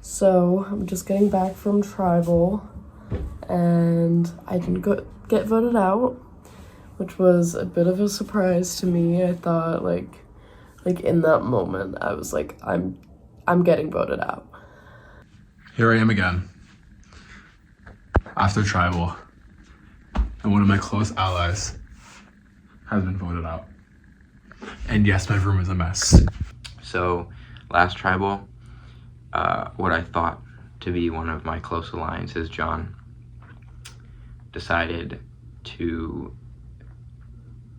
So I'm just getting back from tribal and I didn't get voted out, which was a bit of a surprise to me. I thought like in that moment I was like, I'm getting voted out. Here I am again after tribal, and one of my close allies has been voted out. And yes, my room is a mess. So last tribal, what I thought to be one of my close alliances, John, decided to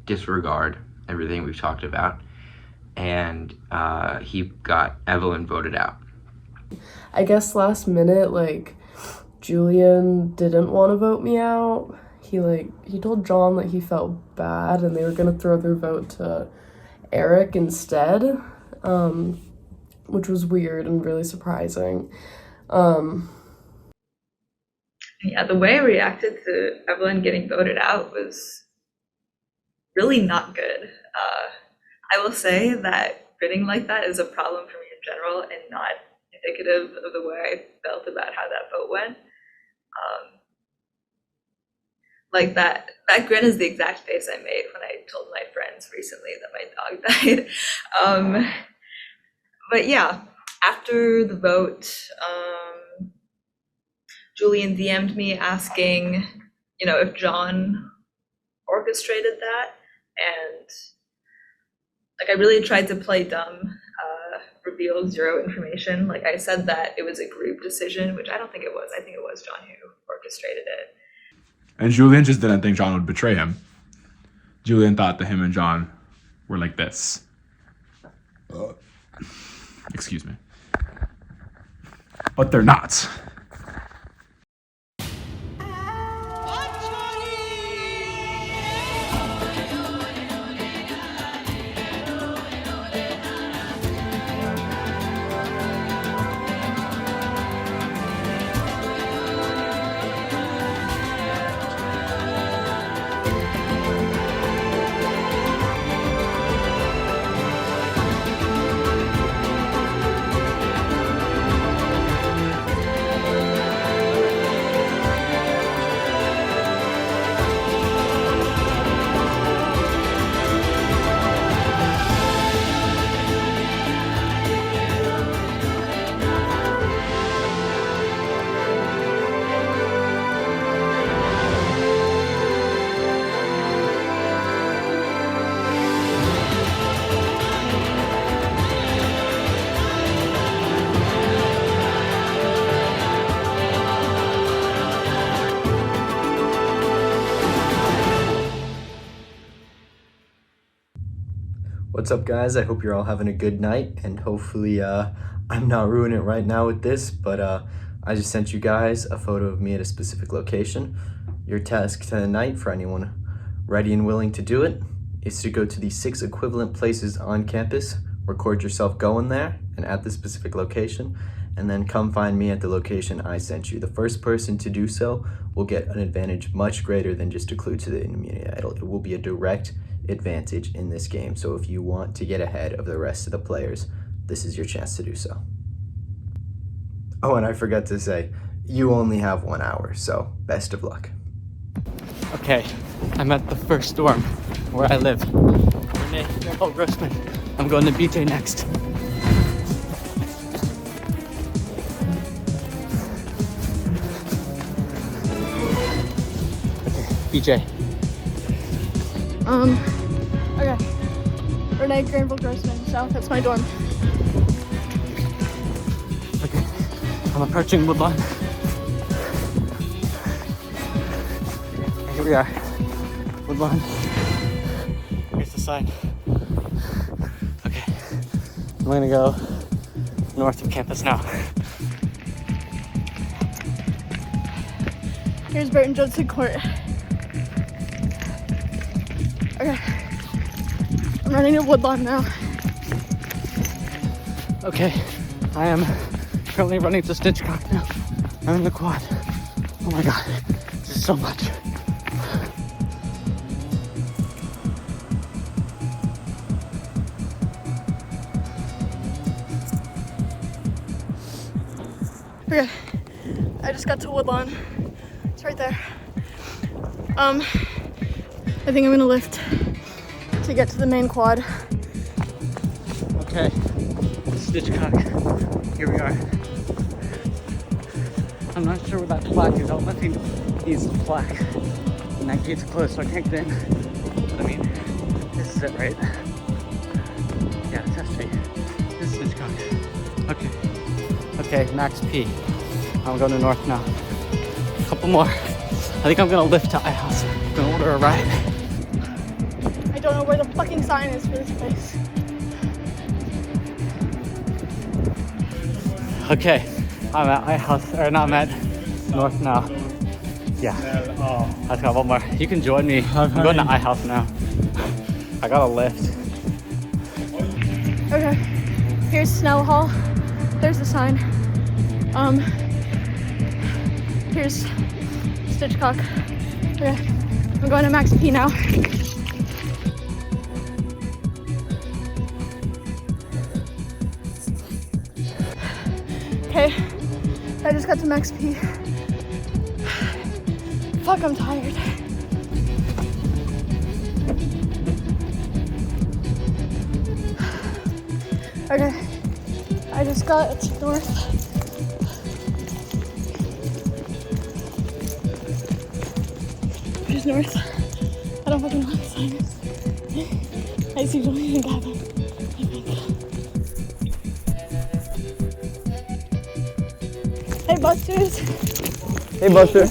disregard everything we've talked about, and he got Evelyn voted out. I guess last minute, like, Julian didn't want to vote me out. He told John that he felt bad and they were gonna throw their vote to Eric instead, which was weird and really surprising. Yeah, the way I reacted to Evelyn getting voted out was really not good. I will say that grinning like that is a problem for me in general and not indicative of the way I felt about how that vote went. Like that grin is the exact face I made when I told my friends recently that my dog died. But yeah, after the vote, Julian DM'd me asking, if John orchestrated that, and like I really tried to play dumb, reveal zero information. Like I said that it was a group decision, which I don't think it was. I think it was John who orchestrated it. And Julian just didn't think John would betray him. Julian thought that him and John were like this. Excuse me. But they're not. What's up, guys? I hope you're all having a good night, and hopefully I'm not ruining it right now with this, but I just sent you guys a photo of me at a specific location. Your task tonight, for anyone ready and willing to do it, is to go to the 6 equivalent places on campus, record yourself going there and at the specific location, and then come find me at the location I sent you. The first person to do so will get an advantage much greater than just a clue to the immunity idol. It will be a direct advantage in this game, so if you want to get ahead of the rest of the players, this is your chance to do so. Oh, and I forgot to say, you only have 1 hour, so best of luck. Okay, I'm at the first dorm where I live. Renee, Grossman. I'm going to BJ next. Okay, BJ. Okay. Renee Granville Grossman, so that's my dorm. Okay, I'm approaching Woodlawn. Here we are, Woodlawn. Here's the sign. Okay, I'm gonna go north of campus now. Here's Burton Judson Court. Okay. I'm running to Woodlawn now. Okay, I am currently running to Stitchcock now. I'm in the quad. Oh my god, this is so much. Okay, I just got to Woodlawn. It's right there. I think I'm gonna lift to get to the main quad. Okay, Stitchcock. Here we are. I'm not sure where that plaque is. I don't think it needs the plaque. And that gate's closed, so I can't get in. But I mean, this is it, right? Yeah, test me. This is Stitchcock. Okay. Okay, max P. I'm going to north now. A couple more. I think I'm gonna lift to iHouse. I'm gonna order a ride. I don't know where the fucking sign is for this place. Okay, I'm at iHouse, or not, I'm at north now. Yeah, I've got one more. You can join me. I'm going to iHouse now. I got a lift. Okay, here's Snell Hall. There's the sign. Here's Stitchcock. Okay, I'm going to Max P now. Okay, I just got to Max P. Fuck, I'm tired. Okay, I just got to north. Here's north. I don't fucking know what the sign is. I see Julian and Gavin. Hey, Busters. Hey, Buster.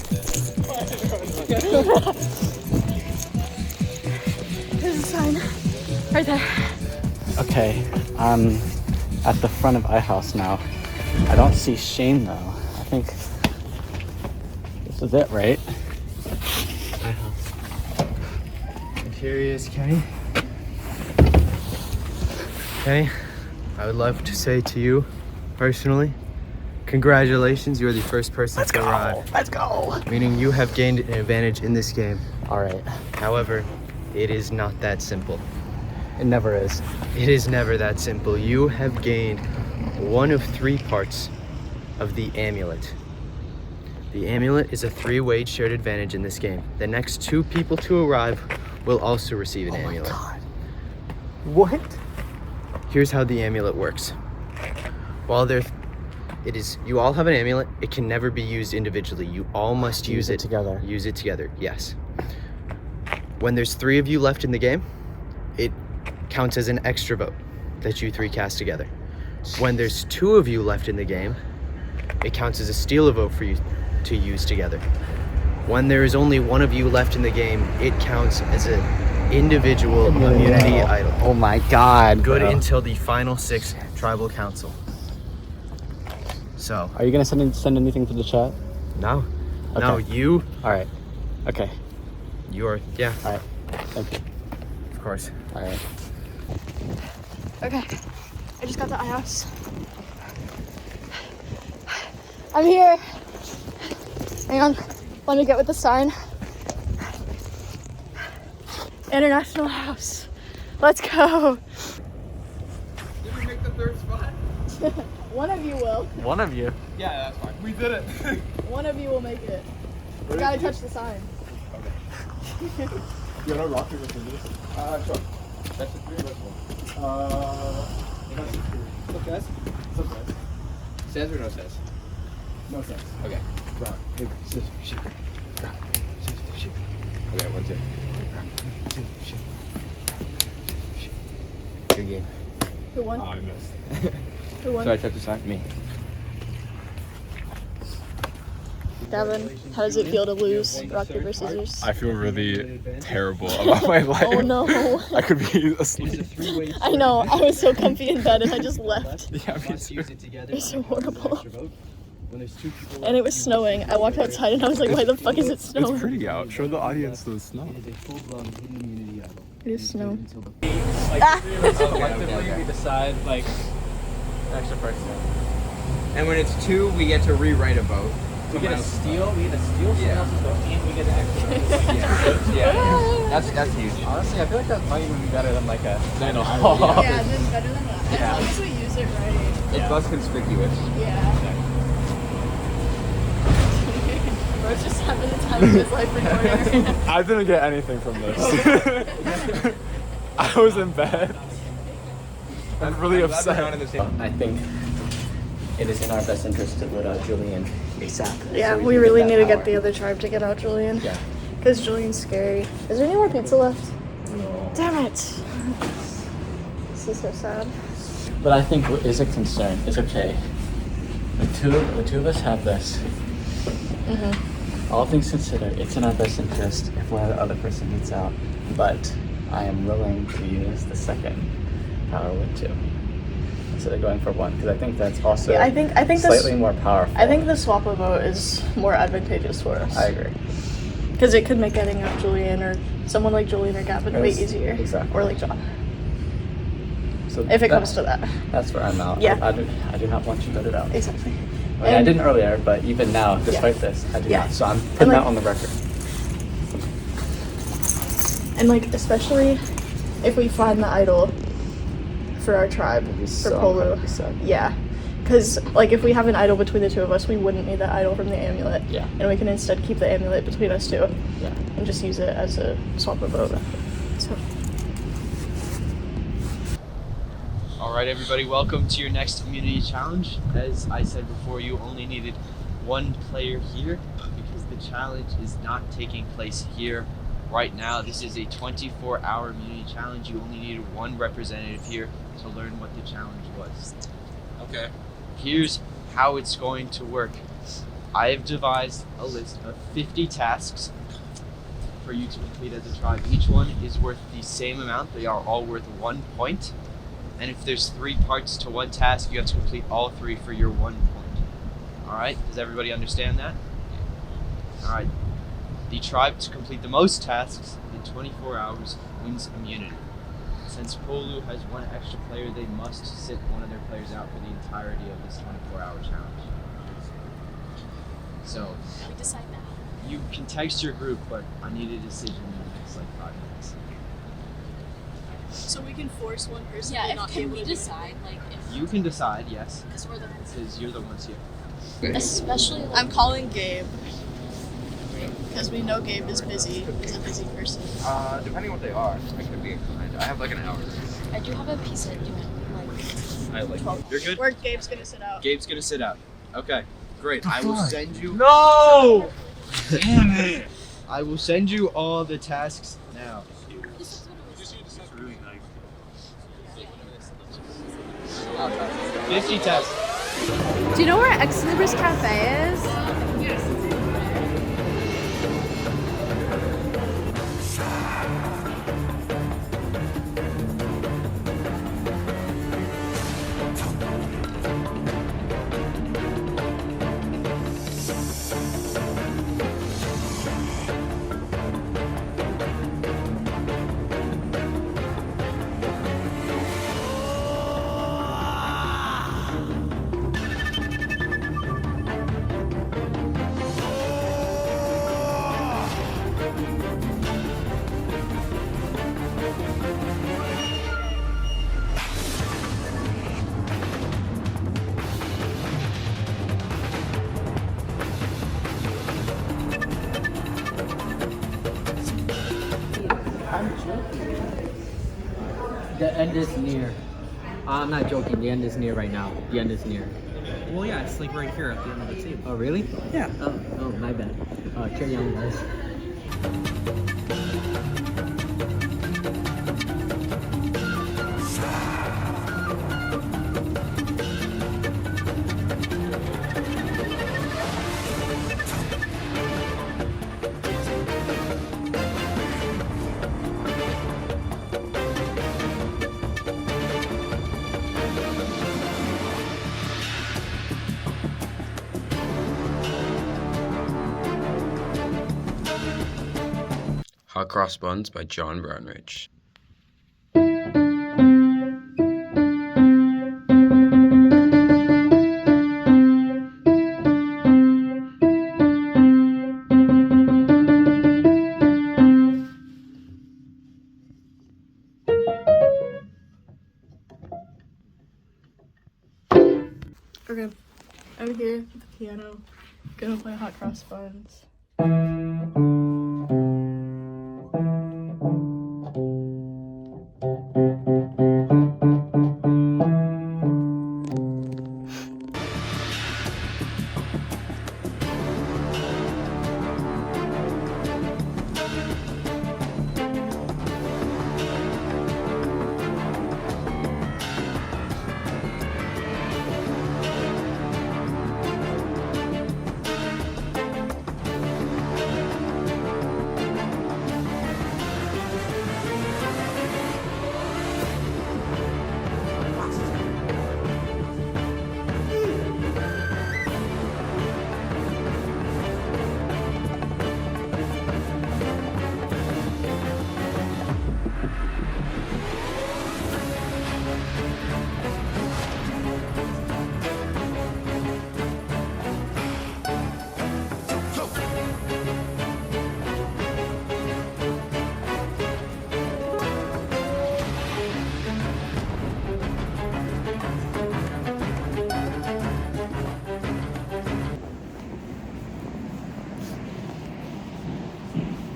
There's a sign right there. Okay, I'm at the front of iHouse now. I don't see Shane though. I think this is it, right? iHouse. And here he is, Kenny. Kenny, I would love to say to you, personally, congratulations, you are the first person to arrive. Let's go! Meaning you have gained an advantage in this game. Alright, However, it is not that simple. it never is. It is never that simple. You have gained one of 3 parts of the amulet. The amulet is a 3-way shared advantage in this game. The next 2 people to arrive will also receive an amulet. God. What? Here's how the amulet works. While you all have an amulet, it can never be used individually. You all must use it together. Use it together, yes. When there's 3 of you left in the game, it counts as an extra vote that you 3 cast together. When there's 2 of you left in the game, it counts as a steal a vote for you to use together. When there is only 1 of you left in the game, it counts as an individual immunity idol. Oh my God. Good bro. until the final 6 tribal council. So, Are you gonna send anything to the chat? no. Okay. No, you Alright. Okay. are, yeah, Alright. Thank you. of course. Alright. Okay, I just got to iHouse. I'm here. Hang on, let me get with the sign. International House. Let's go. Did we make the 3rd spot? One of you will. One of you. Yeah, that's fine. We did it. One of you will make it. You gotta touch the sign. You want to rock, paper, scissors? Sure. That's the 3 of us. That's the 3. What's up, guys? What's up, guys? Says or no says? No says. Okay. Rock, paper, scissors, shoot. Rock, paper, scissors, shoot. Okay, 1, 2. Rock, paper, scissors, shoot. Shoot. Good game. Who won? Oh, I missed. Who won? So I took the sign? Me. Gavin, how does it feel to lose rock, paper, scissors? I feel really terrible about my life. Oh no. I could be asleep. I know, I was so comfy in bed and I just left. Yeah, me too. It was so horrible. And it was snowing. I walked outside and I was like, why the fuck is it snowing? It's pretty out. Show the audience the snow. It is snow. Collectively, we decide, like, extra person. And when it's 2, we get to rewrite a vote. We get to steal someone else's vote, and we get to extra. Yeah. That's huge. Honestly, I feel like that might even be better than, like, a... I know. Yeah, then better than that. As long as we use it right. It's less conspicuous. Yeah. his life recording right now. I didn't get anything from this. I was in bed. I'm really upset. I think it is in our best interest to let out Julian ASAP. Yeah, so we can really that need to power. get the other tribe to get out Julian. Yeah. Because Julian's scary. Is there any more pizza left? No. Damn it. This is so sad. But I think what is a concern. It's okay. The two of us have this. All things considered, it's in our best interest if one or the other person gets out. But I am willing to use the second power with 2 instead of going for 1, because I think that's also Yeah, I think slightly more powerful. I think the swap of vote is more advantageous for us. I agree. Because it could make getting out Julian or someone like Julian or Gavin way Yes, easier. exactly. Or like John. So If it comes to that. That's where I'm out. Yeah. I do not want you to get it out. Exactly. I mean, I didn't earlier, but even now, despite this, I do Yeah. not. So I'm putting like- that on the record. And like especially if we find the idol for our tribe for so Polu. incredibly sad. Yeah. Because like if we have an idol between the two of us, we wouldn't need that idol from the amulet. Yeah. And we can instead keep the amulet between us two Yeah. and just use it as a swap of vote. So All right, everybody, welcome to your next community challenge. As I said before, you only needed 1 player here because the challenge is not taking place here right now. This is a 24-hour community challenge. You only needed 1 representative here to learn what the challenge was. Okay. Here's how it's going to work. I have devised a list of 50 tasks for you to complete as a tribe. Each one is worth the same amount. They are all worth 1 point. And if there's 3 parts to one task, you have to complete all 3 for your 1 point. Alright, does everybody understand that? Alright, the tribe to complete the most tasks in 24 hours wins immunity. Since Polu has 1 extra player, they must sit one of their players out for the entirety of this 24-hour challenge. So, How do we decide now? you can text your group, but I need a decision in the next 5 minutes. we can force one person Yeah, can we decide, like, if... You can decide, yes, Because we're the ones... because you're the ones here. Especially, like... I'm calling Gabe. Because we know Gabe is busy. He's a busy person. Depending what they are, I could be inclined. I have like an hour. I do have a piece of doing, like... You're good? Where Gabe's gonna sit out. Gabe's gonna sit out. Okay, great. I will send you. No! Damn it! I will send you all the tasks now. 50 tasks. Do you know where Ex Libris Cafe is? The end is near. I'm not joking. The end is near right now. The end is near. Well, yeah, it's like right here at the end of the table. Oh, really? Yeah. Oh, my bad. Carry on, guys. Hot Cross Buns by John Brownridge. Okay, I'm here at the piano, gonna play Hot Cross Buns.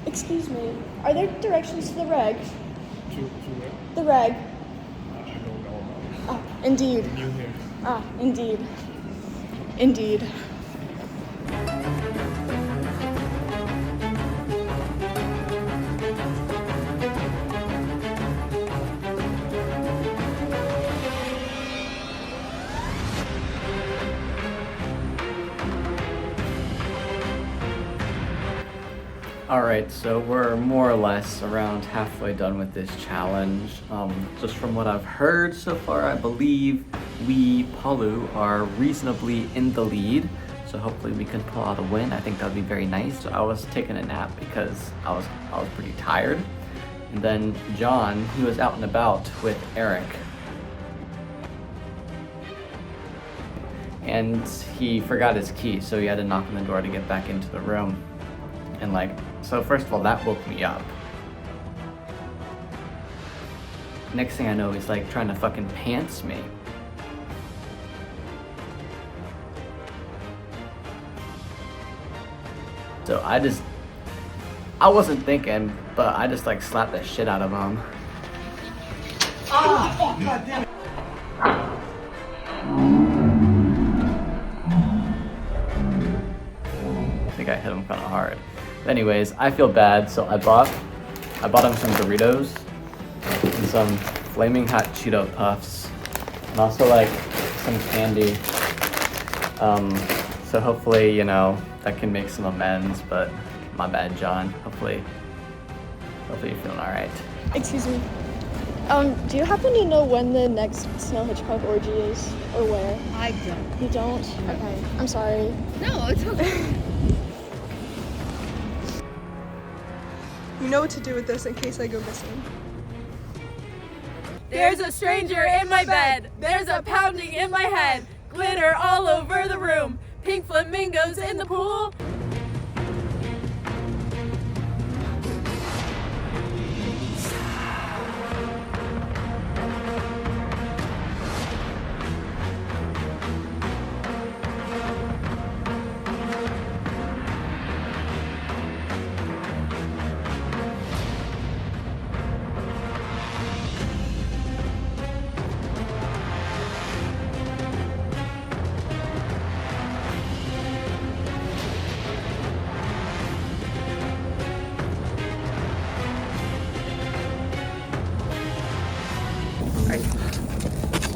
Excuse me, are there directions to the reg? To where? The reg. I don't know. Ah, indeed. New here. Ah, indeed. Indeed. Alright, so we're more or less around halfway done with this challenge. Just from what I've heard so far, I believe we, Palu, are reasonably in the lead. So hopefully we can pull out a win. I think that would be very nice. So I was taking a nap because I was pretty tired. And then John, he was out and about with Eric. And he forgot his key, so he had to knock on the door to get back into the room. And so first of all, that woke me up. Next thing I know, he's trying to fucking pants me. So I wasn't thinking, but I just slapped the shit out of him. Ah! God damn it! I think I hit him kind of hard. But anyways, I feel bad, so I bought him some Doritos and some flaming hot Cheeto puffs, and also some candy. So hopefully, that can make some amends. But my bad, John. Hopefully you're feeling all right. Excuse me. Do you happen to know when the next Snow Hitchcock orgy is, or where? I don't. You don't? Okay. I'm sorry. No, it's okay. You know what to do with this in case I go missing. There's a stranger in my bed. There's a pounding in my head. Glitter all over the room. Pink flamingos in the pool.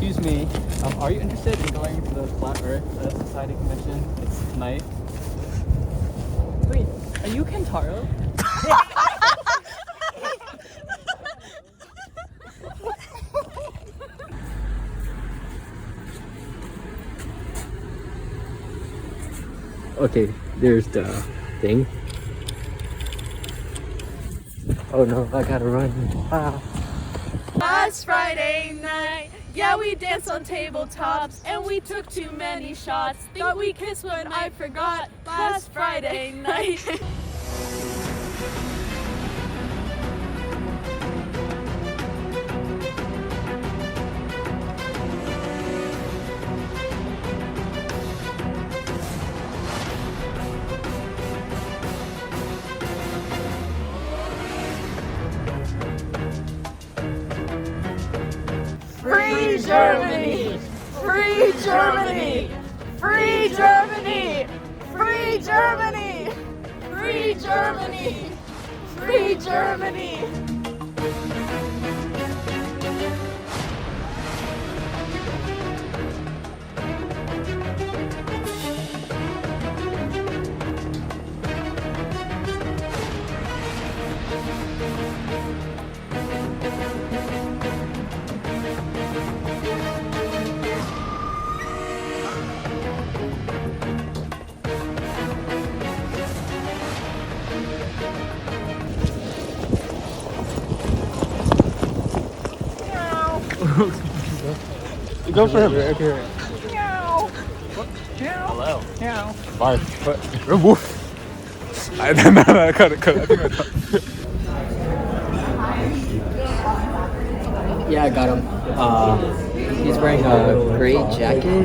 Excuse me, are you interested in going to the Flat Earth Society convention? It's tonight. Wait, are you Kentaro? Okay, there's the thing. Oh no, I gotta run. Ah. Last Friday night, yeah, we danced on tabletops and we took too many shots. Thought we kissed when I forgot. Last Friday night. Germany! Free Germany! Free Germany! Free Germany! Free Germany! Free Germany! Go for him. Meow. Hello. Meow. Bye. Woof. I cut it. I think I cut it. Yeah, I got him. He's wearing a gray jacket.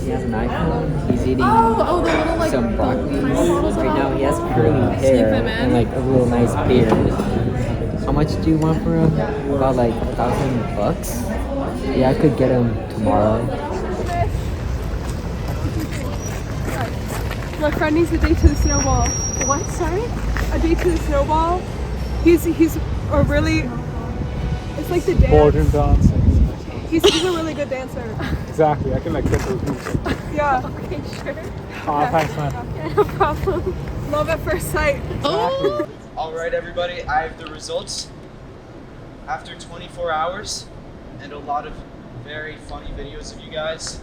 He has an iPhone. He's eating some broccoli right now. He has curly hair and like a real nice beard. How much do you want for him? About like $1,000? Yeah, I could get him tomorrow. My friend needs a date to the snowball. What? Sorry? A date to the snowball. He's a really. It's like the dance. Ballroom dancing. He's a really good dancer. Exactly. I can like get those moves. Yeah. Okay, sure. Oh, thanks, man. Yeah, no problem. Love at first sight. Oh. All right, everybody. I have the results. After 24 hours and a lot of very funny videos of you guys,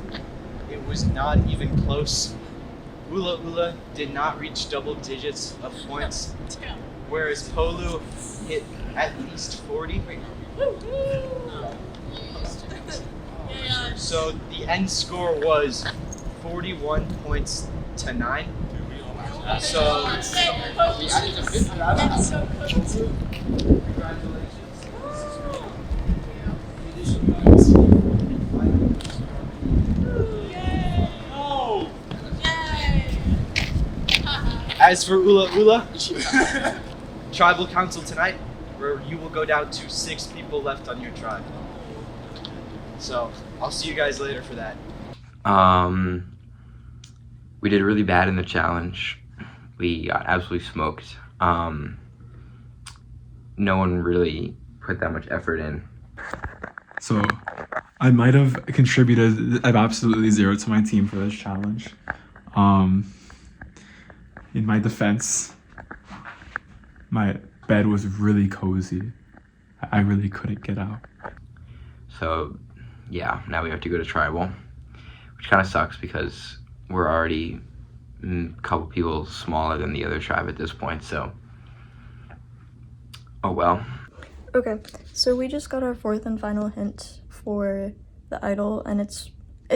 it was not even close. Ula Ula did not reach double digits of points, whereas Polu hit at least 40. So the end score was 41 points to 9. So we added a bit to that. As for Ula Ula, tribal council tonight, where you will go down to 6 people left on your tribe. So I'll see you guys later for that. We did really bad in the challenge. We got absolutely smoked. No one really put that much effort in. So I might have contributed absolutely zero to my team for this challenge. In my defense, my bed was really cozy. I really couldn't get out. So yeah, now we have to go to tribal, which kind of sucks because we're already a couple people smaller than the other tribe at this point, so oh well. Okay, so we just got our 4th and final hint for the idol, and it's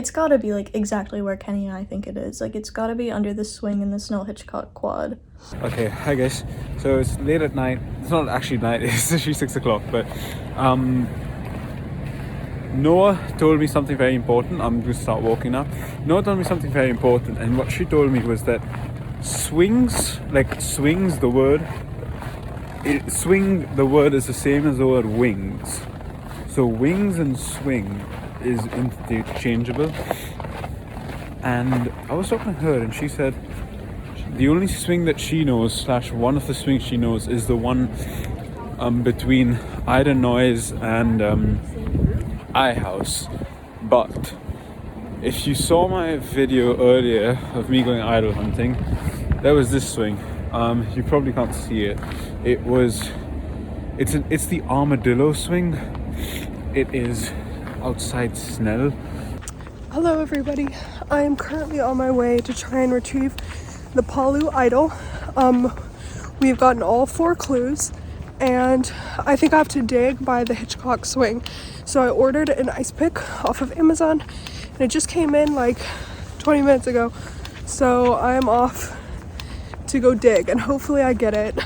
gotta be like exactly where Kenny and I think it is. Like, it's gotta be under the swing in the Snell Hitchcock quad. Okay, hi guys. So it's late at night. It's not actually night, it's actually 6 o'clock, but Noah told me something very important. I'm going to start walking now. Noah told me something very important, and what she told me was that swings, the word is the same as the word wings. So wings and swing is interchangeable. And I was talking to her, and she said the only swing that she knows, / one of the swings she knows, is the one between Ida Noise and iHouse. But if you saw my video earlier of me going idol hunting, there was this swing. You probably can't see it. It's the armadillo swing. It is outside Snell. Hello everybody. I am currently on my way to try and retrieve the Palu idol. We've gotten all 4 clues, and I think I have to dig by the Hitchcock swing. So I ordered an ice pick off of Amazon, and it just came in like 20 minutes ago. So I am off to go dig, and hopefully I get it.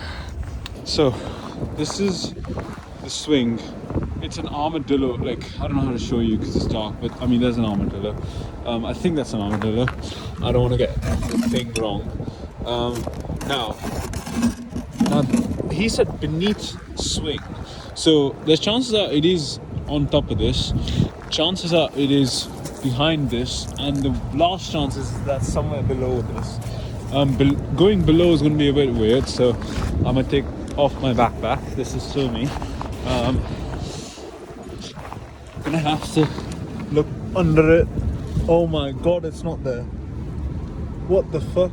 So this is the swing. It's an armadillo. Like, I don't know how to show you because it's dark, but I mean, there's an armadillo. I think that's an armadillo. I don't want to get the thing wrong. Now he said beneath swing, so there's chances that it is on top of this. chances are it is behind this, and the last chance is that somewhere below this. Going below is going to be a bit weird, so I'm going to take off my backpack. This is still me. Gonna have to look under it. Oh my god, it's not there. What the fuck?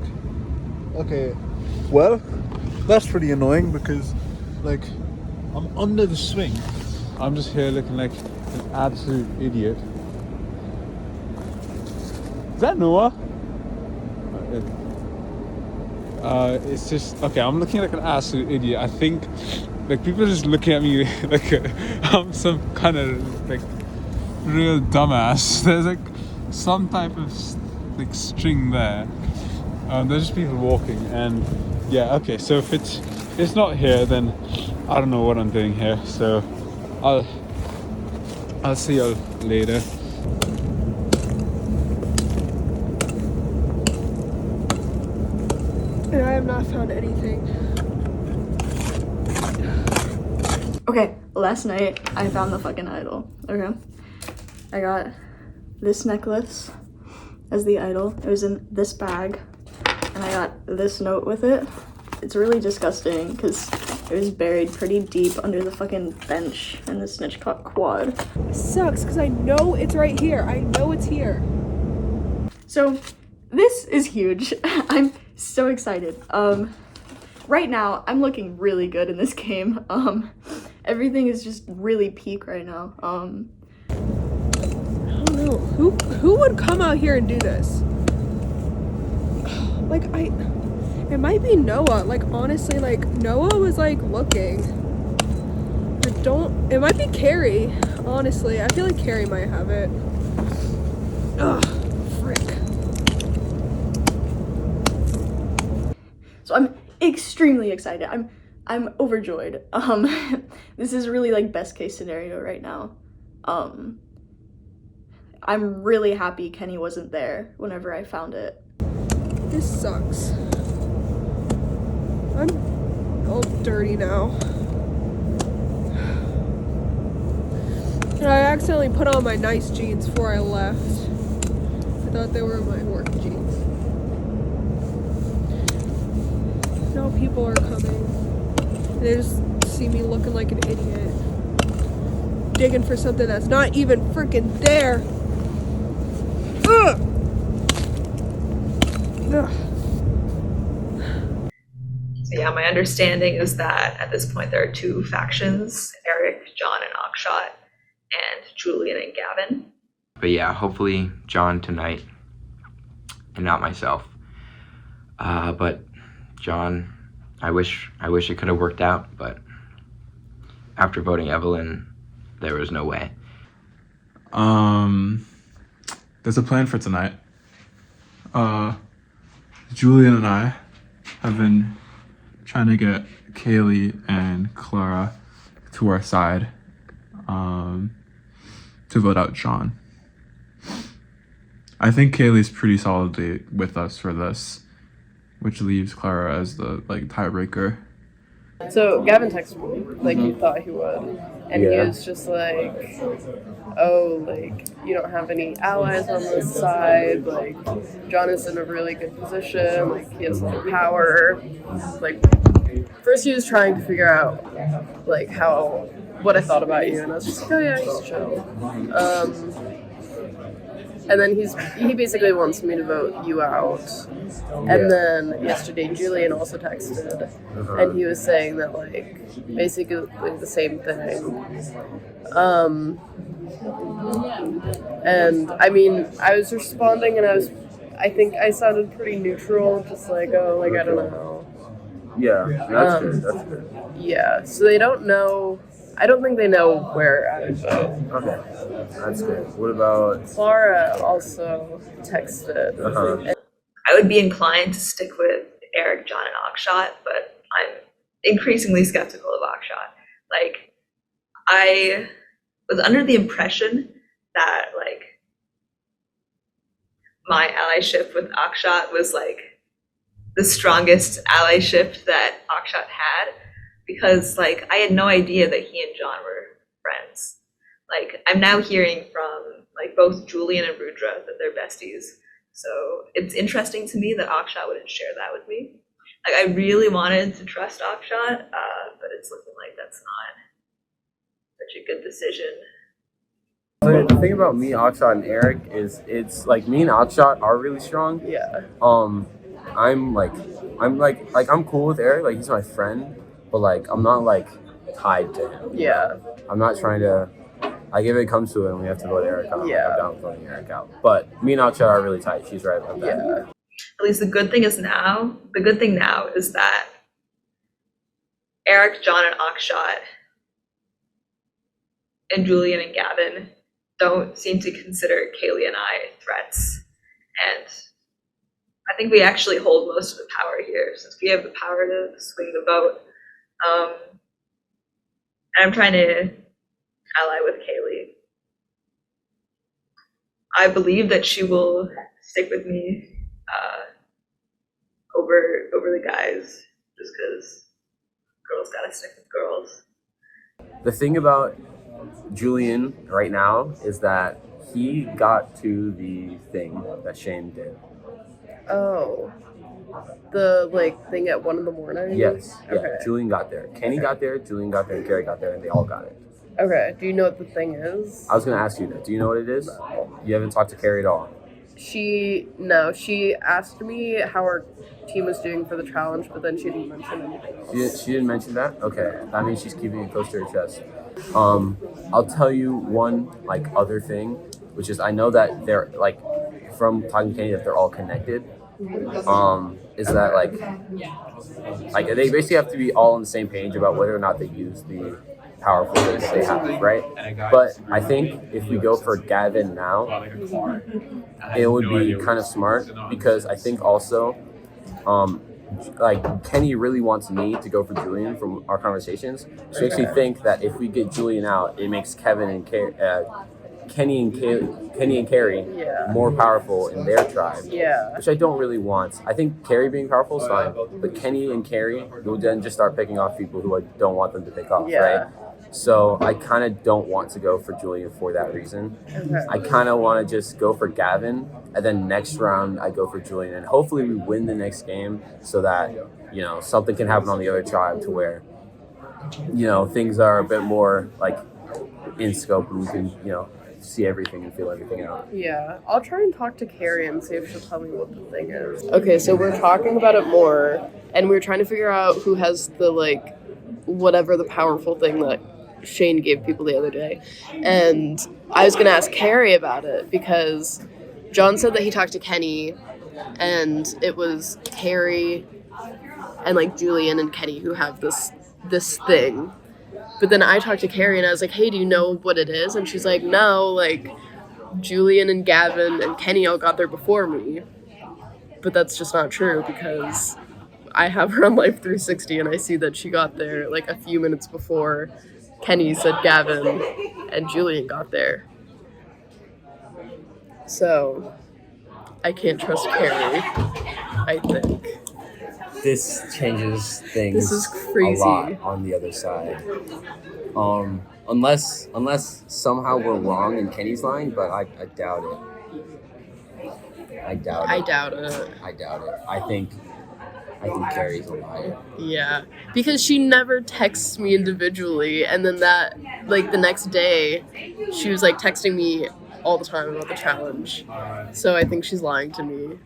Okay, well, that's pretty annoying because, like, I'm under the swing. I'm just here looking like an absolute idiot. Is that Noah? It's just, okay, I'm looking like an absolute idiot. I think, like, people are just looking at me like I'm some kind of, like, real dumbass. There's, like, some type of, like, string there. There's just people walking, and yeah, okay, so if it's not here, then I don't know what I'm doing here, so I'll see you later. And I have not found anything. Okay, last night I found the fucking idol. Okay, I got this necklace as the idol. It was in this bag, and I got this note with it. It's really disgusting because it was buried pretty deep under the fucking bench in the snitch quad. It sucks because I know it's right here. I know it's here. So this is huge. I'm so excited. Right now I'm looking really good in this game. Everything is just really peak right now. I don't know who would come out here and do this. Like, it might be Noah. Like, honestly, like, Noah was like looking. It might be Carrie. Honestly, I feel like Carrie might have it. Ugh, frick. So I'm extremely excited. I'm overjoyed. This is really like best case scenario right now. I'm really happy Kenny wasn't there whenever I found it. This sucks. I'm all dirty now. And I accidentally put on my nice jeans before I left. I thought they were my work jeans. Now people are coming. They just see me looking like an idiot. Digging for something that's not even freaking there. Ugh! Ugh. So yeah, my understanding is that at this point there are two factions, Eric, John, and Akshat, and Julian and Gavin. But yeah, hopefully John tonight and not myself. But John, I wish it could have worked out, but after voting Evelyn, there was no way. There's a plan for tonight. Julian and I have been trying to get Kaylee and Clara to our side to vote out John. I think Kaylee's pretty solidly with us for this, which leaves Clara as the tiebreaker. So Gavin texted me like he thought he would, and he was just like, oh, like, you don't have any allies on this side, like, John is in a really good position, like, he has a lot of power. Like, first he was trying to figure out, like, what I thought about you, and I was just like, oh yeah, he's chill. And then he basically wants me to vote you out. And then yesterday Julian also texted, and he was saying that, like, basically the same thing. And I mean, I was responding, and I think I sounded pretty neutral, just like, oh, like, I don't know. Yeah, that's good. That's good. Yeah, so they don't know. I don't think they know where I would vote. Okay, that's good. What about Clara also texted. I would be inclined to stick with Eric, John, and Akshat, but I'm increasingly skeptical of Akshat. Like, I was under the impression that, like, my allyship with Akshat was, like, the strongest allyship that Akshat had, because, like, I had no idea that he and John were friends. like, I'm now hearing from like both Julian and Rudra that they're besties. So it's interesting to me that Akshat wouldn't share that with me. Like, I really wanted to trust Akshat, but it's looking like that's not such a good decision. The thing about me, Akshat, and Eric is it's like me and Akshat are really strong. Yeah. I'm cool with Eric, like he's my friend, but like I'm not like tied to him. Yeah. I'm not trying to like if it comes to it and we have to vote Eric out, Yeah. like, I'm down with voting Eric out. But me and Akshat are really tight. She's right about that. Yeah. At least the good thing now is that Eric, John, and Akshat, and Julian and Gavin don't seem to consider Kaylee and I threats. And I think we actually hold most of the power here, since we have the power to swing the vote. And I'm trying to ally with Kaylee. I believe that she will stick with me over the guys, just because girls gotta stick with girls. The thing about Julian right now is that he got to the thing that Shane did. Oh. The like thing at 1 a.m? Yes. Yeah. Okay. Julian got there. Kenny got there, Julian got there, and Carrie got there, and they all got it. Okay. Do you know what the thing is? I was gonna ask you that. Do you know what it is? No. You haven't talked to Carrie at all. She asked me how our team was doing for the challenge, but then she didn't mention anything else. She didn't mention that? Okay. That means she's keeping it close to her chest. I'll tell you one like other thing, which is I know that they're like from talking to Kenny that they're all connected. Is that like they basically have to be all on the same page about whether or not they use the powerful things they have, right? But I think if we go for Gavin now, it would be kind of smart because I think also like Kenny really wants me to go for Julian from our conversations. She makes me think that if we get Julian out, it makes Kenny and Carrie more powerful in their tribe. Yeah. Which I don't really want. I think Carrie being powerful is fine, but Kenny and Carrie will then just start picking off people who I don't want them to pick off, right? So I kind of don't want to go for Julian for that reason. Okay. I kind of want to just go for Gavin, and then next round I go for Julian, and hopefully we win the next game so that, you know, something can happen on the other tribe to where, you know, things are a bit more like in scope and we can, you know, see everything and feel everything out. Yeah, I'll try and talk to Carrie and see if she'll tell me what the thing is. Okay, so we're talking about it more, and we're trying to figure out who has the, like, whatever the powerful thing that Shane gave people the other day. And I was going to ask Carrie about it, because John said that he talked to Kenny, and it was Carrie and, like, Julian and Kenny who have this thing. But then I talked to Carrie and I was like, hey, do you know what it is? And she's like, no, like, Julian and Gavin and Kenny all got there before me. But that's just not true because I have her on Life 360 and I see that she got there like a few minutes before Kenny said Gavin and Julian got there. So I can't trust Carrie, I think. This changes things This is crazy. a lot on the other side. Unless somehow we're wrong and Kenny's lying, but I doubt it. I doubt it. I think Carrie's a liar. Yeah, because she never texts me individually, and then that, like, the next day, she was, like, texting me all the time about the challenge. So I think she's lying to me.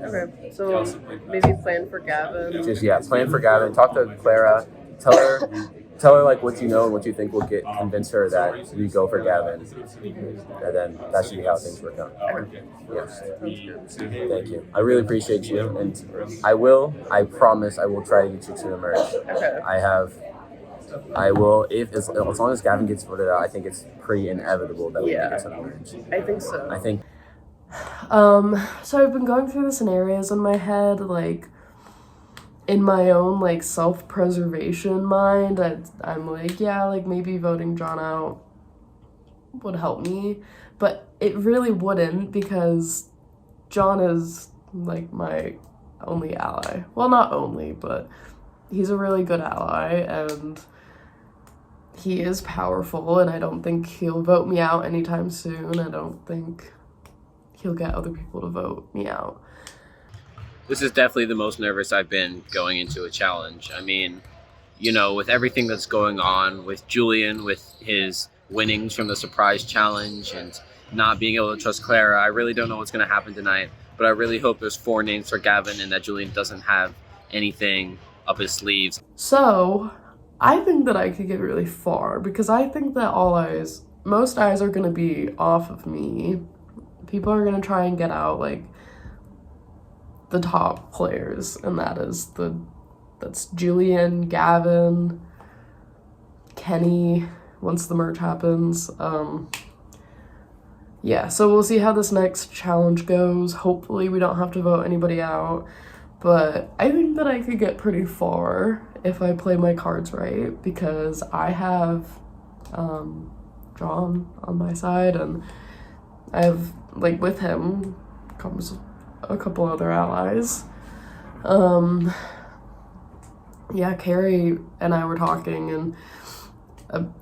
Okay, so maybe plan for Gavin. Plan for Gavin. Talk to Clara. Tell her like what you know and what you think will convince her that we go for Gavin, and then that should be how things work out. Yes. Thank you. I really appreciate you, and I promise I will try to get you to the merge. Okay. I will, as long as Gavin gets voted out, I think it's pretty inevitable that we get to the merge. I think so. I think. So I've been going through the scenarios in my head, like, in my own, like, self-preservation mind. I'm like, yeah, like, maybe voting John out would help me, but it really wouldn't, because John is, like, my only ally. Well, not only, but he's a really good ally, and he is powerful, and I don't think he'll vote me out anytime soon. I don't think he'll get other people to vote me out. This is definitely the most nervous I've been going into a challenge. I mean, you know, with everything that's going on with Julian, with his winnings from the surprise challenge and not being able to trust Clara, I really don't know what's going to happen tonight. But I really hope there's 4 names for Gavin and that Julian doesn't have anything up his sleeves. So I think that I could get really far because I think that most eyes are going to be off of me. People are going to try and get out like the top players, and that's Julian, Gavin, Kenny, once the merge happens. Yeah, so we'll see how this next challenge goes. Hopefully we don't have to vote anybody out, but I think that I could get pretty far if I play my cards right, because I have John on my side, and I have, like, with him comes a couple other allies. Yeah, Carrie and I were talking, and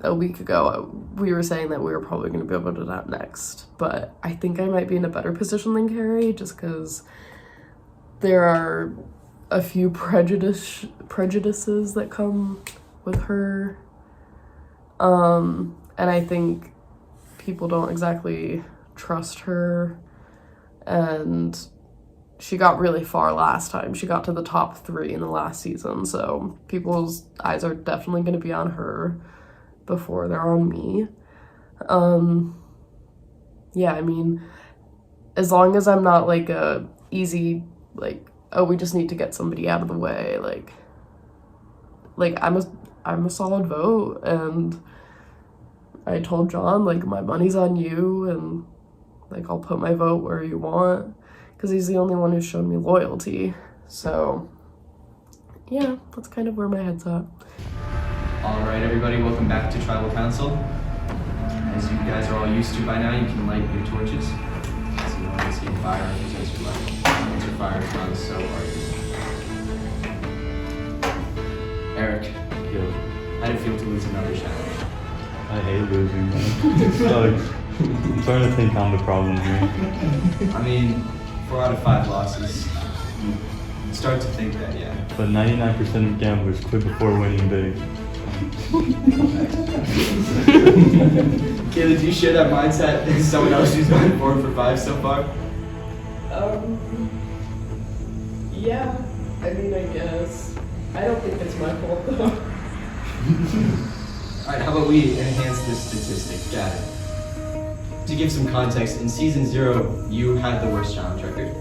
a week ago we were saying that we were probably going to be voted out next, but I think I might be in a better position than Carrie just because there are a few prejudices that come with her, and I think people don't exactly trust her, and she got really far last time. She got to the top 3 in the last season, so people's eyes are definitely going to be on her before they're on me. Yeah, I mean, as long as I'm not like a easy, like, oh, we just need to get somebody out of the way, like I'm a solid vote, and I told John, like, my money's on you, and like I'll put my vote where you want, because he's the only one who's shown me loyalty. So yeah, that's kind of where my head's at. All right, everybody, welcome back to Tribal Council. As you guys are all used to by now, you can light your torches. So you want to see fire represents your life. Once your fire is gone, so are you. Eric, how did it feel to lose another challenge? I hate losing, man. I'm starting to think I'm the problem here. I mean, 4 out of 5 losses. You start to think that, yeah. But 99% of gamblers quit before winning big. Kayla, do you share that mindset as someone else who's gone 4 for 5 so far? Yeah, I mean, I guess. I don't think it's my fault though. Alright, how about we enhance this statistic? Got it. To give some context, in season 0, you had the worst challenge record.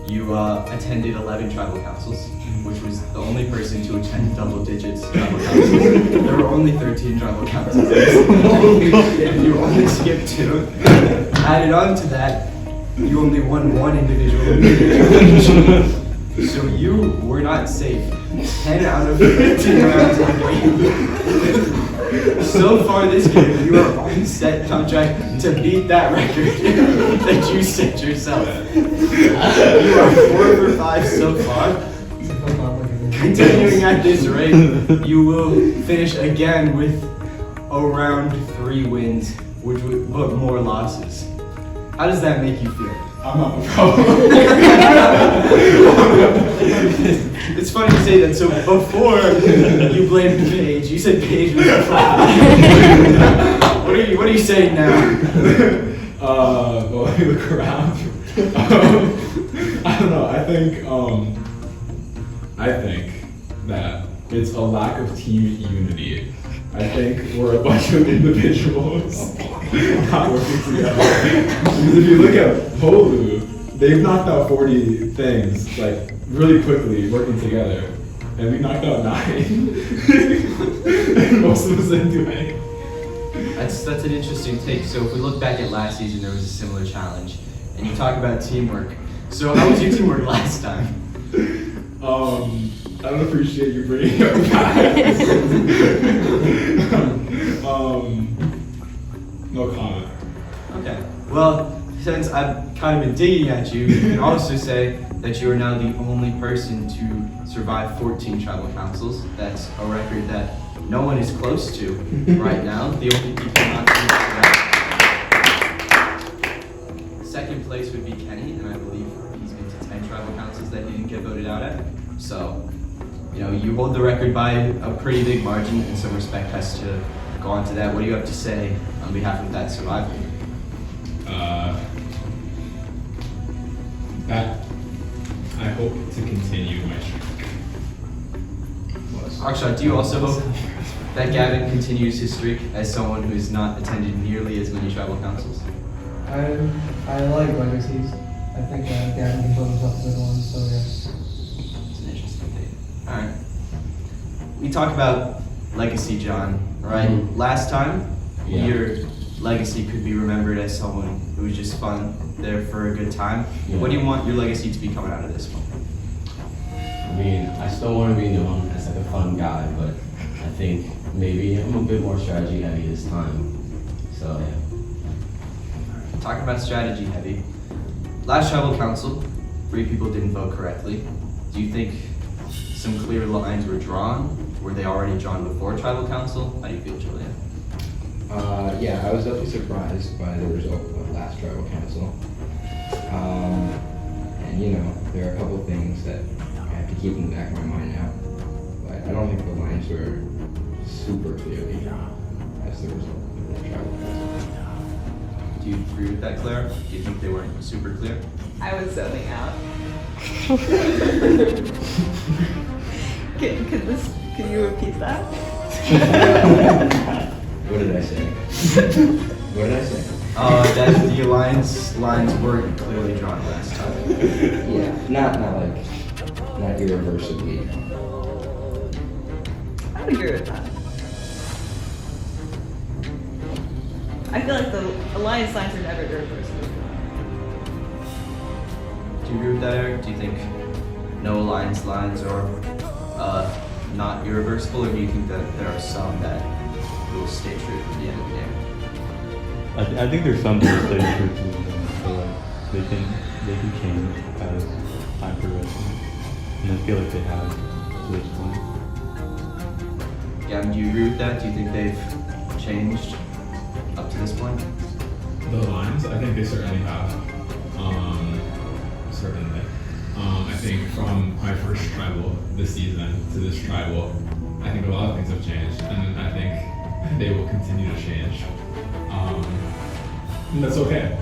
You attended 11 tribal councils, which was the only person to attend double digits tribal councils. There were only 13 tribal councils. You only skipped 2. Added on to that, you only won 1 individual meeting. So you were not safe 10 out of 15 rounds of the game. So far this game, you are on set contract to beat that record that you set yourself. You are 4 for 5 so far. Continuing at this rate, you will finish again with around 3 wins, which would but more losses. How does that make you feel? I'm not the problem. It's funny to say that. So before you blamed Paige, you said Paige was the problem. What are you saying now? Well, let me look around. I don't know. I think that it's a lack of team unity. I think we're a bunch of individuals not working together. Because if you look at Polu, they've knocked out 40 things like really quickly working together, and we knocked out 9. And most of us didn't do anything. That's an interesting take. So if we look back at last season, there was a similar challenge, and you talk about teamwork. So how was your teamwork last time? I don't appreciate you bringing up guys. No comment. Okay. Well, since I've kind of been digging at you, you can also say that you are now the only person to survive 14 tribal councils. That's a record that no one is close to right now. The only people not close to that. Second place would be Kenny, and I believe he's been to 10 tribal councils that he didn't get voted out at. So, you know, you hold the record by a pretty big margin, and some respect has to go on to that. What do you have to say on behalf of that survival? That I hope to continue my streak. Akshat, do you also hope that Gavin continues his streak as someone who has not attended nearly as many tribal councils? I like legacies. I think Gavin can build himself a good one, so yeah. It's an interesting thing. Alright. We talk about legacy, John, right? Mm-hmm. Last time, Yeah. your legacy could be remembered as someone who was just fun, there for a good time. Yeah. What do you want your legacy to be coming out of this one? I mean, I still want to be known as like a fun guy, but I think maybe I'm a bit more strategy heavy this time. So yeah. Talking about strategy heavy. Last tribal council, 3 people didn't vote correctly. Do you think some clear lines were drawn? Were they already drawn before tribal council? How do you feel, Julian? Yeah, I was definitely surprised by the result of last tribal council. And you know, there are a couple things that I have to keep in the back of my mind now. But I don't think the lines were super clearly drawn as the result of the tribal council. Do you agree with that, Claire? Do you think they weren't super clear? I was zoning out. Can you repeat that? What did I say? What did I say? That the lines weren't clearly drawn last time. Yeah, not irreversibly. I would agree with that. I feel like the alliance lines are never irreversible. Do you agree with that, Eric? Do you think no alliance lines are not irreversible, or do you think that there are some that will stay true to the end of the game? I think there's some that stay true to them, so like they can change as time progresses, and I feel like they have to this point. Gavin, do you agree with that? Do you think they've changed up to this point? The lines, I think they certainly have. Certainly. I think from my first tribal this season to this tribal, I think a lot of things have changed, and I think they will continue to change. And that's okay.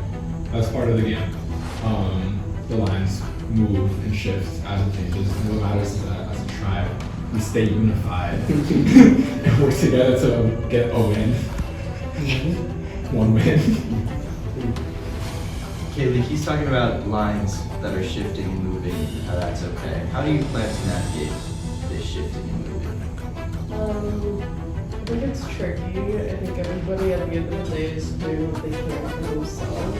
That's part of the game. The lines move and shift as it changes, and what matters is that as a tribe, we stay unified and work together to get a win. One win. Kaylee, he's talking about lines that are shifting and moving, and how that's okay. How do you plan to navigate this shifting and moving? I think it's tricky. I think everybody at the end of the day is doing what they can for themselves.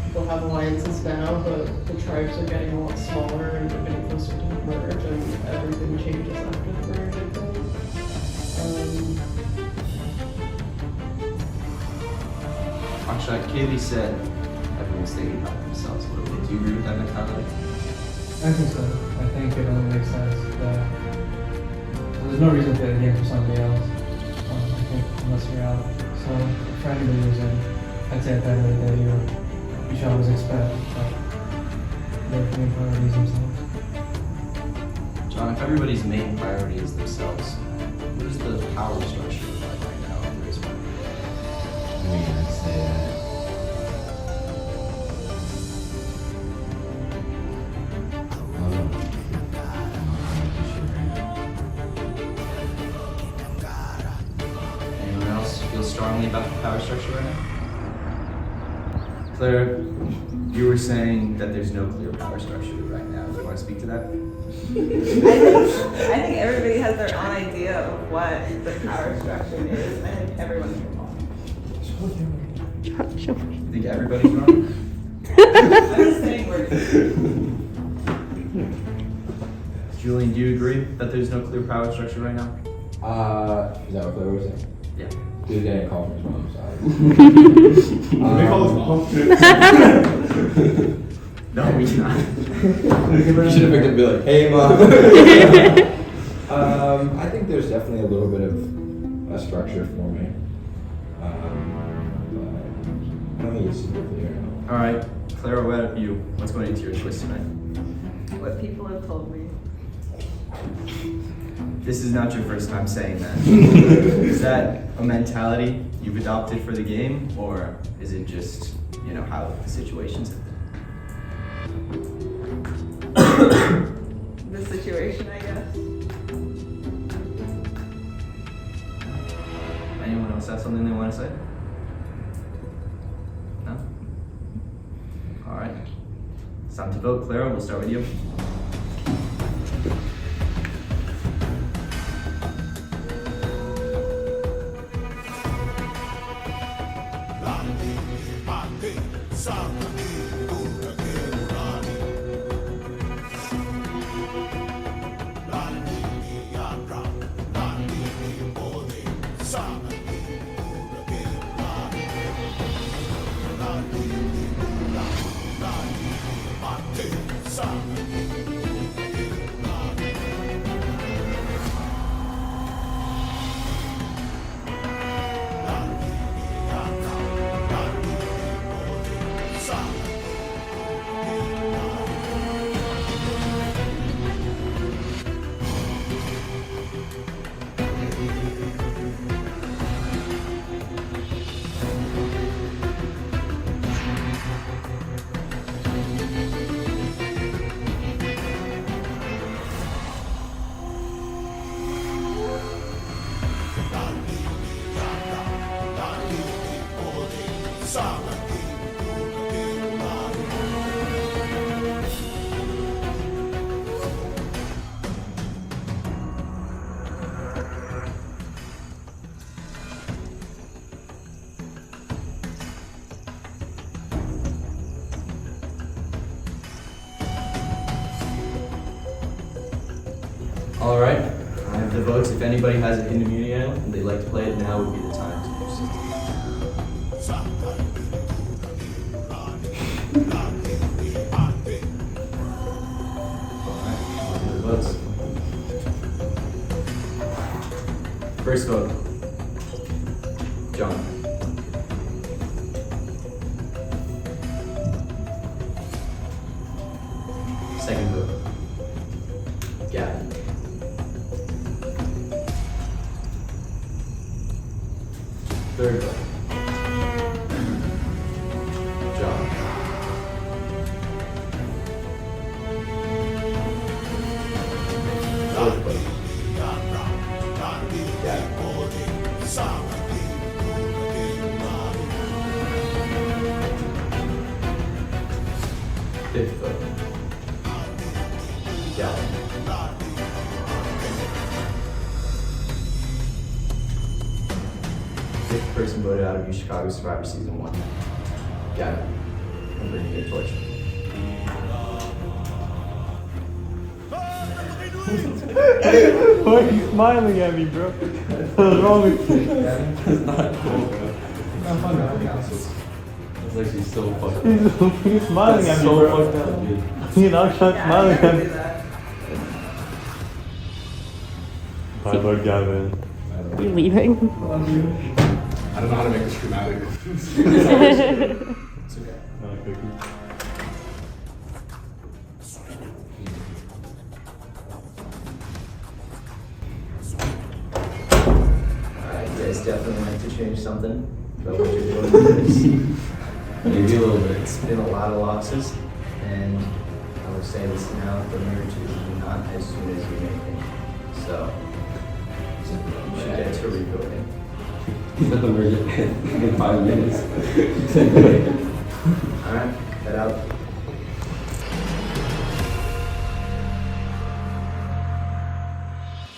People have alliances now, but the tribes are getting a lot smaller and they're getting closer to the merge, and everything changes after the merge, I think. Akshat, Kaylee said everyone's thinking about themselves a little bit. Do you agree with that mentality? I think so. I think it only makes sense that there's no reason to play the game for somebody else. I think unless you're out. So for anybody who's in, I'd say at the end of the day, you should always expect that their main priorities themselves. John, if everybody's main priority is themselves, what is the power structure like right now if there is one? I mean, I'd say that. Anyone else feel strongly about the power structure right now? Claire, you were saying that there's no clear power structure right now. Do you want to speak to that? I think everybody has their own idea of what the power structure is. I think everyone's wrong. You think everybody's wrong? I'm just saying words. Julian, do you agree that there's no clear power structure right now? Is that what Claire was saying? Yeah. He was getting a call from his mom, sorry. They call his mom? No, we did not. You should have picked up and be like, hey mom. I think there's definitely a little bit of a structure for me. But I don't think it's super clear. All right, Clara, what about you? What's going into your twist tonight? What people have told me. This is not your first time saying that. Is that a mentality you've adopted for the game, or is it just, you know, how the situations have been? The situation, I guess. Anyone else have something they want to say? No? All right. It's time to vote. Clara, we'll start with you. All right, I have the votes. If anybody has it in the Muni and they'd like to play it, now would be the time to do so. Votes. First vote, John. Second vote, Gavin. Third vote, John. Fourth vote, Gavin. Fifth vote, Gavin. Fifth person voted out of UChicago Survivor Season 1. Gavin, I'm bringing you a torch. Why are you smiling at me, bro? What's wrong with you? It's not cool, bro. Not fun, bro. It's actually so fucked up. He's smiling at me, so bro. fucked up, dude. You're not smiling at me. Bye, Lord Gavin. You leaving? I don't know how to make this dramatic. It's okay. Not a cookie. Alright, you guys definitely like to change something about what you're doing with this. Maybe a little bit. It's been a lot of losses, and I would say this now for me to do not as soon as you make it. So, you should get to rebuilding. Let them merge it in 5 minutes. Alright, head out.